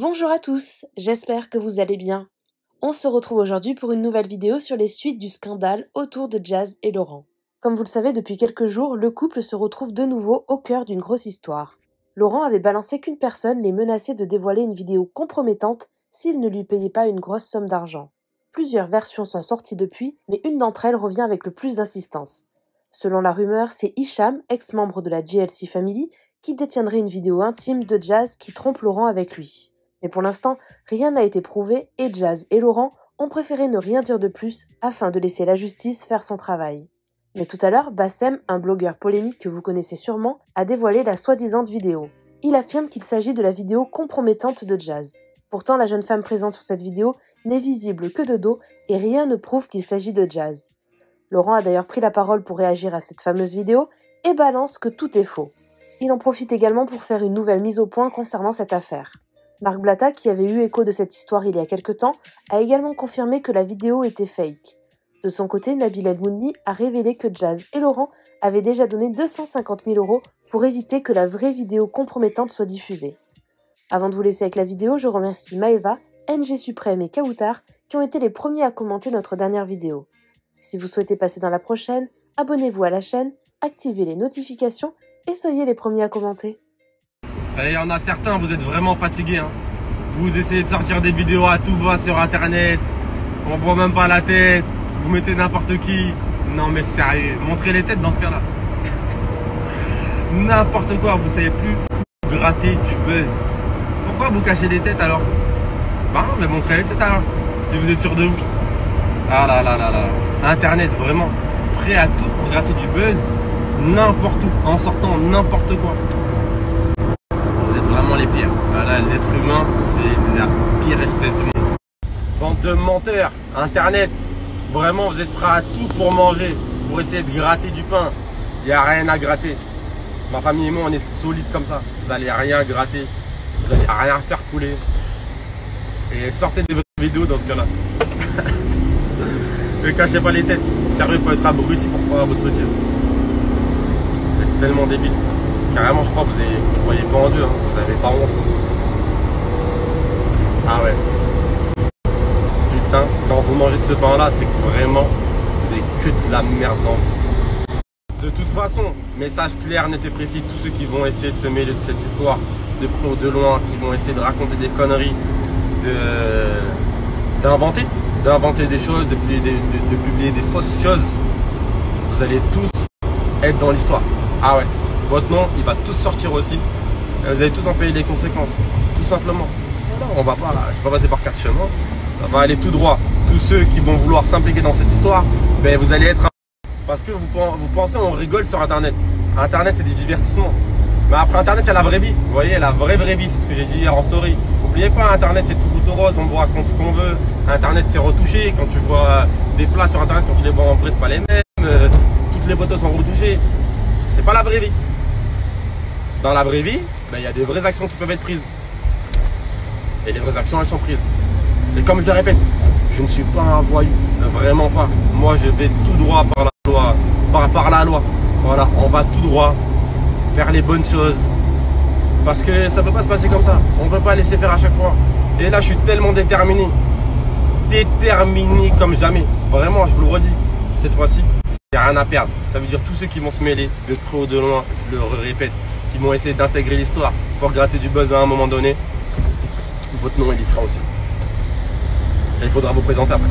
Bonjour à tous, j'espère que vous allez bien. On se retrouve aujourd'hui pour une nouvelle vidéo sur les suites du scandale autour de Jazz et Laurent. Comme vous le savez, depuis quelques jours, le couple se retrouve de nouveau au cœur d'une grosse histoire. Laurent avait balancé qu'une personne les menaçait de dévoiler une vidéo compromettante s'il ne lui payait pas une grosse somme d'argent. Plusieurs versions sont sorties depuis, mais une d'entre elles revient avec le plus d'insistance. Selon la rumeur, c'est Hicham, ex-membre de la JLC Family, qui détiendrait une vidéo intime de Jazz qui trompe Laurent avec lui. Mais pour l'instant, rien n'a été prouvé et Jazz et Laurent ont préféré ne rien dire de plus afin de laisser la justice faire son travail. Mais tout à l'heure, Bassem, un blogueur polémique que vous connaissez sûrement, a dévoilé la soi-disant vidéo. Il affirme qu'il s'agit de la vidéo compromettante de Jazz. Pourtant, la jeune femme présente sur cette vidéo n'est visible que de dos et rien ne prouve qu'il s'agit de Jazz. Laurent a d'ailleurs pris la parole pour réagir à cette fameuse vidéo et balance que tout est faux. Il en profite également pour faire une nouvelle mise au point concernant cette affaire. Marc Blatta, qui avait eu écho de cette histoire il y a quelque temps, a également confirmé que la vidéo était fake. De son côté, Nabil El Mouni a révélé que Jazz et Laurent avaient déjà donné 250 000 € pour éviter que la vraie vidéo compromettante soit diffusée. Avant de vous laisser avec la vidéo, je remercie Maeva, NG Suprême et Kautar qui ont été les premiers à commenter notre dernière vidéo. Si vous souhaitez passer dans la prochaine, abonnez-vous à la chaîne, activez les notifications et soyez les premiers à commenter. Il y en a certains, vous êtes vraiment fatigués. Vous essayez de sortir des vidéos à tout va sur internet, on voit même pas la tête, vous mettez n'importe qui. Non mais sérieux, montrez les têtes dans ce cas-là. N'importe quoi, vous savez plus gratter du buzz. Pourquoi vous cachez les têtes alors? Bah mais montrez les têtes alors, si vous êtes sûr de vous. Ah là là là là. Internet vraiment prêt à tout pour gratter du buzz, n'importe où, en sortant n'importe quoi. Vous êtes vraiment les pires. Voilà, l'être humain, c'est la pire espèce du monde. Bande de menteurs, internet, vraiment vous êtes prêts à tout pour manger, pour essayer de gratter du pain. Il n'y a rien à gratter. Ma famille et moi, on est solides comme ça. Vous n'allez rien gratter, vous n'allez rien faire couler. Et sortez des vidéos dans ce cas-là. Ne cachez pas les têtes. Sérieux, il faut être abruti pour croire à vos sottises. Vous êtes tellement débiles. Carrément, je crois que vous ne voyez pas en Dieu, vous n'avez pas honte. Ah ouais. Putain, quand vous mangez de ce pain-là, c'est que vraiment, vous avez que de la merde dans vous. De toute façon, message clair, net et précis, tous ceux qui vont essayer de se mêler de cette histoire, de près ou de loin, qui vont essayer de raconter des conneries, d'inventer des choses, de publier des fausses choses, vous allez tous être dans l'histoire. Ah ouais. Votre nom, il va tous sortir aussi. Vous allez tous en payer les conséquences. Tout simplement. Non, on va pas là. Je vais pas passer par 4 chemins. Ça va aller tout droit. Tous ceux qui vont vouloir s'impliquer dans cette histoire, ben vous allez être... Parce que vous pensez, on rigole sur Internet. Internet, c'est du divertissement. Mais après Internet, il y a la vraie vie. Vous voyez, la vraie vie, c'est ce que j'ai dit hier en story. N'oubliez pas, Internet, c'est tout bout au rose. On vous raconte ce qu'on veut. Internet, c'est retouché. Quand tu vois des plats sur Internet, quand tu les vois en vrai, c'est pas les mêmes. Toutes les photos sont retouchées. C'est pas la vraie vie. Dans la vraie vie, il y a des vraies actions qui peuvent être prises. Et les vraies actions, elles sont prises. Et comme je le répète, je ne suis pas un voyou. Vraiment pas. Moi, je vais tout droit par la loi. Par la loi. Voilà, on va tout droit faire les bonnes choses. Parce que ça ne peut pas se passer comme ça. On ne peut pas laisser faire à chaque fois. Et là, je suis tellement déterminé. Déterminé comme jamais. Vraiment, je vous le redis. Cette fois-ci, il n'y a rien à perdre. Ça veut dire tous ceux qui vont se mêler, de près ou de loin, je le répète, qui vont essayer d'intégrer l'histoire pour gratter du buzz à un moment donné, votre nom il y sera aussi. Et il faudra vous présenter après.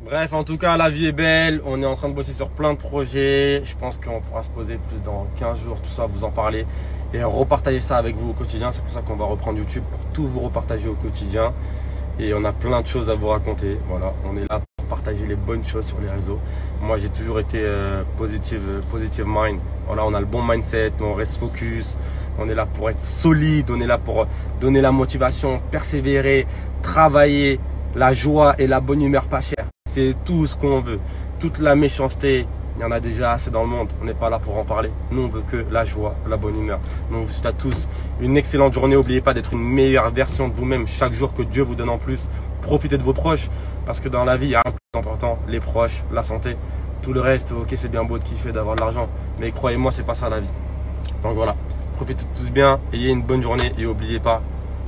Bref, en tout cas, la vie est belle. On est en train de bosser sur plein de projets. Je pense qu'on pourra se poser plus dans 15 jours, tout ça, vous en parler et repartager ça avec vous au quotidien. C'est pour ça qu'on va reprendre YouTube pour tout vous repartager au quotidien. Et on a plein de choses à vous raconter. Voilà, on est là pour partager les bonnes choses sur les réseaux. Moi, j'ai toujours été positive mind. Voilà, on a le bon mindset, on reste focus. On est là pour être solide, on est là pour donner la motivation, persévérer, travailler, la joie et la bonne humeur pas chère. C'est tout ce qu'on veut. Toute la méchanceté, il y en a déjà assez dans le monde. On n'est pas là pour en parler. Nous, on veut que la joie, la bonne humeur. Donc, je vous souhaite à tous une excellente journée. N'oubliez pas d'être une meilleure version de vous-même chaque jour que Dieu vous donne en plus. Profitez de vos proches parce que dans la vie, il y a un plus important, les proches, la santé. Tout le reste, ok, c'est bien beau de kiffer, d'avoir de l'argent. Mais croyez-moi, c'est pas ça la vie. Donc voilà, profitez tous bien, ayez une bonne journée et n'oubliez pas,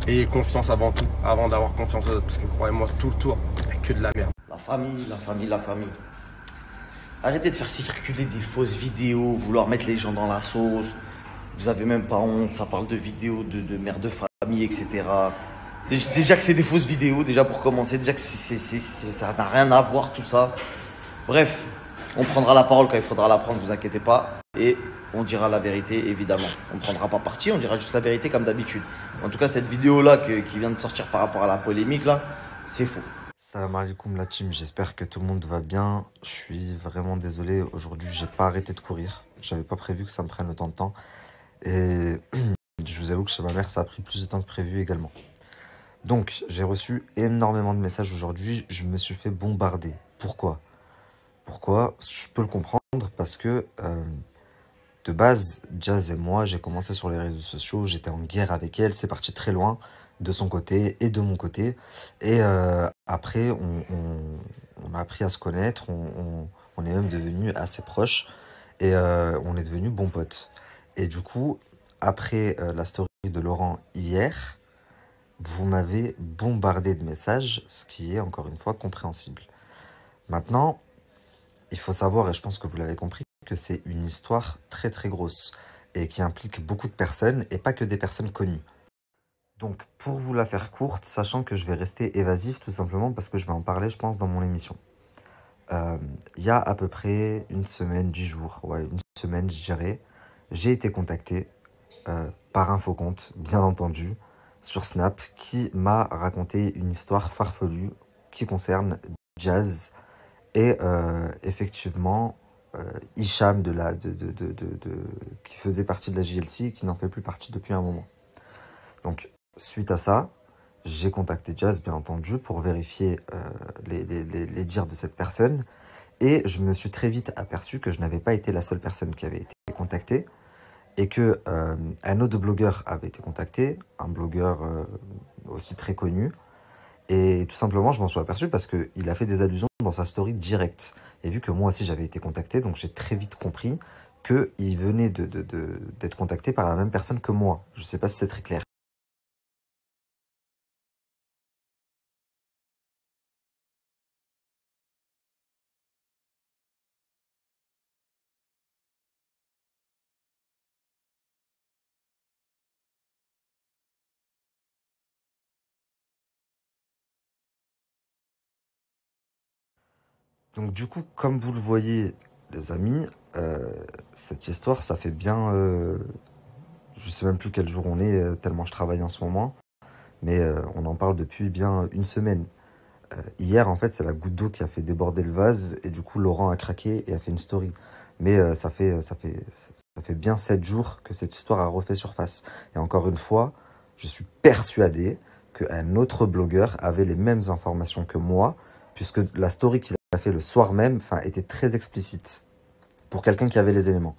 Ayez confiance avant tout, avant d'avoir confiance aux autres. Parce que croyez-moi, tout le tour, il n'y a que de la merde. La famille, la famille, la famille. Arrêtez de faire circuler des fausses vidéos, vouloir mettre les gens dans la sauce. Vous avez même pas honte, ça parle de vidéos de mères de famille, etc. Déjà que c'est des fausses vidéos, déjà pour commencer, déjà que ça n'a rien à voir tout ça. Bref, on prendra la parole quand il faudra la prendre, vous inquiétez pas. Et on dira la vérité, évidemment. On ne prendra pas parti, on dira juste la vérité comme d'habitude. En tout cas, cette vidéo-là qui vient de sortir par rapport à la polémique, là, c'est faux. Salam alaikum la team, j'espère que tout le monde va bien. Je suis vraiment désolé, aujourd'hui j'ai pas arrêté de courir. J'avais pas prévu que ça me prenne autant de temps. Et je vous avoue que chez ma mère ça a pris plus de temps que prévu également. Donc j'ai reçu énormément de messages aujourd'hui, je me suis fait bombarder. Pourquoi? Je peux le comprendre parce que de base, Jazz et moi, j'ai commencé sur les réseaux sociaux, j'étais en guerre avec elle, c'est parti très loin de son côté et de mon côté. Et après, on a appris à se connaître, on est même devenus assez proches et on est devenus bons potes. Et du coup, après la story de Laurent hier, vous m'avez bombardé de messages, ce qui est encore une fois compréhensible. Maintenant, il faut savoir, et je pense que vous l'avez compris, que c'est une histoire très très grosse et qui implique beaucoup de personnes et pas que des personnes connues. Donc pour vous la faire courte, sachant que je vais rester évasif tout simplement parce que je vais en parler je pense dans mon émission. Il y a à peu près une semaine, 10 jours, ouais une semaine je dirais, j'ai été contacté par un faux compte, bien entendu, sur Snap, qui m'a raconté une histoire farfelue qui concerne Jazz et effectivement Hicham qui faisait partie de la JLC, qui n'en fait plus partie depuis un moment. Donc suite à ça, j'ai contacté Jazz bien entendu pour vérifier les dires de cette personne et je me suis très vite aperçu que je n'avais pas été la seule personne qui avait été contactée et que un autre blogueur avait été contacté, un blogueur aussi très connu. Et tout simplement, je m'en suis aperçu parce qu'il a fait des allusions dans sa story directe. Et vu que moi aussi j'avais été contacté, donc j'ai très vite compris qu'il venait d'être contacté par la même personne que moi. Je ne sais pas si c'est très clair. Donc du coup, comme vous le voyez, les amis, cette histoire, ça fait bien... je sais même plus quel jour on est, tellement je travaille en ce moment. Mais on en parle depuis bien une semaine. Hier, en fait, c'est la goutte d'eau qui a fait déborder le vase. Et du coup, Laurent a craqué et a fait une story. Mais ça fait bien 7 jours que cette histoire a refait surface. Et encore une fois, je suis persuadé qu'un autre blogueur avait les mêmes informations que moi, puisque la story qu'il a fait le soir même était très explicite pour quelqu'un qui avait les éléments.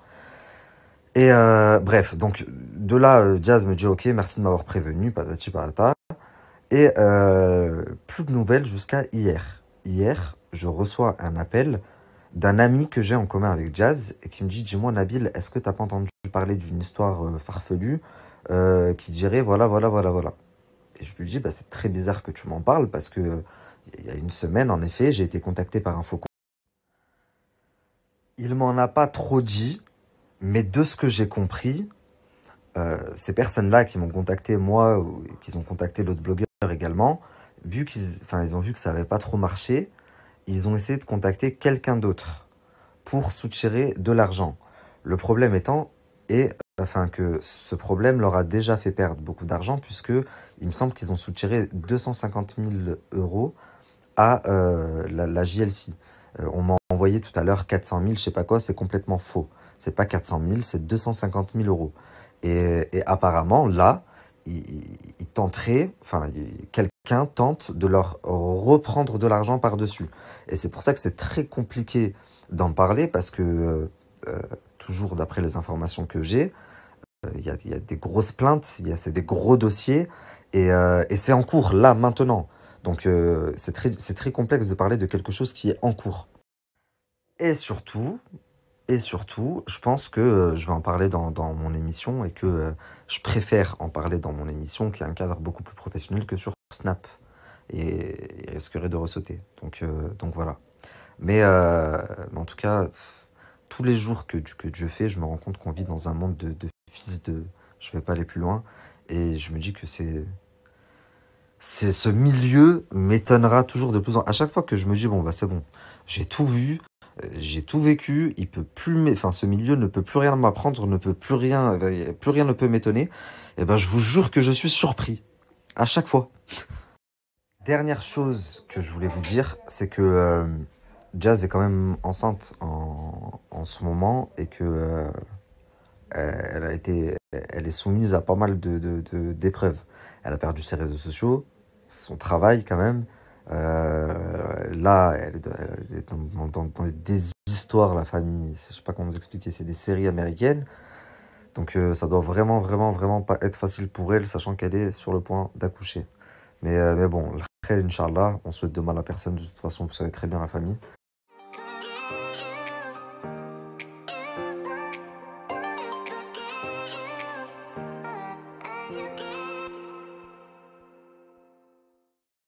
Et bref, donc de là, Jazz me dit « Ok, merci de m'avoir prévenu, patati patata ». Et plus de nouvelles jusqu'à hier. Hier, je reçois un appel d'un ami que j'ai en commun avec Jazz et qui me dit « Dis-moi Nabil, est-ce que tu n'as pas entendu parler d'une histoire farfelue qui dirait voilà, voilà, voilà, voilà ». Et je lui dis bah, « C'est très bizarre que tu m'en parles parce que il y a une semaine, en effet, j'ai été contacté par un faux compte. » Il m'en a pas trop dit, mais de ce que j'ai compris, ces personnes-là qui m'ont contacté, moi, ou qui ont contacté l'autre blogueur également, ils ont vu que ça n'avait pas trop marché, ils ont essayé de contacter quelqu'un d'autre pour soutirer de l'argent. Le problème étant, que ce problème leur a déjà fait perdre beaucoup d'argent, puisque il me semble qu'ils ont soutiré 250 000 € à la JLC. On m'a envoyé tout à l'heure 400 000, je sais pas quoi, c'est complètement faux. C'est pas 400 000, c'est 250 000 €. Et apparemment, là, quelqu'un tente de leur reprendre de l'argent par-dessus. Et c'est pour ça que c'est très compliqué d'en parler, parce que, toujours d'après les informations que j'ai, il y a des grosses plaintes, c'est des gros dossiers, et c'est en cours, là, maintenant. Donc, c'est très complexe de parler de quelque chose qui est en cours. Et surtout, Et surtout, je pense que je vais en parler dans mon émission et que je préfère en parler dans mon émission qui a un cadre beaucoup plus professionnel que sur Snap. Et il risquerait de ressauter. Donc voilà. Mais en tout cas, tous les jours que Dieu fait, je me rends compte qu'on vit dans un monde de fils de... Je vais pas aller plus loin. Et je me dis que ce milieu m'étonnera toujours de plus en... À chaque fois que je me dis, bon, bah c'est bon, j'ai tout vu, j'ai tout vécu, il peut plus enfin, ce milieu ne peut plus rien m'apprendre, ne peut plus rien, plus rien ne peut m'étonner. Et ben, je vous jure que je suis surpris. À chaque fois. Dernière chose que je voulais vous dire, c'est que Jazz est quand même enceinte en ce moment et que elle est soumise à pas mal d'épreuves. Elle a perdu ses réseaux sociaux, son travail quand même. Là, elle est dans des histoires, la famille. Je sais pas comment vous expliquer, c'est des séries américaines. Donc ça doit vraiment, vraiment, vraiment pas être facile pour elle, sachant qu'elle est sur le point d'accoucher. Mais bon, après, Inch'Allah, on souhaite de mal à personne, de toute façon, vous savez très bien la famille.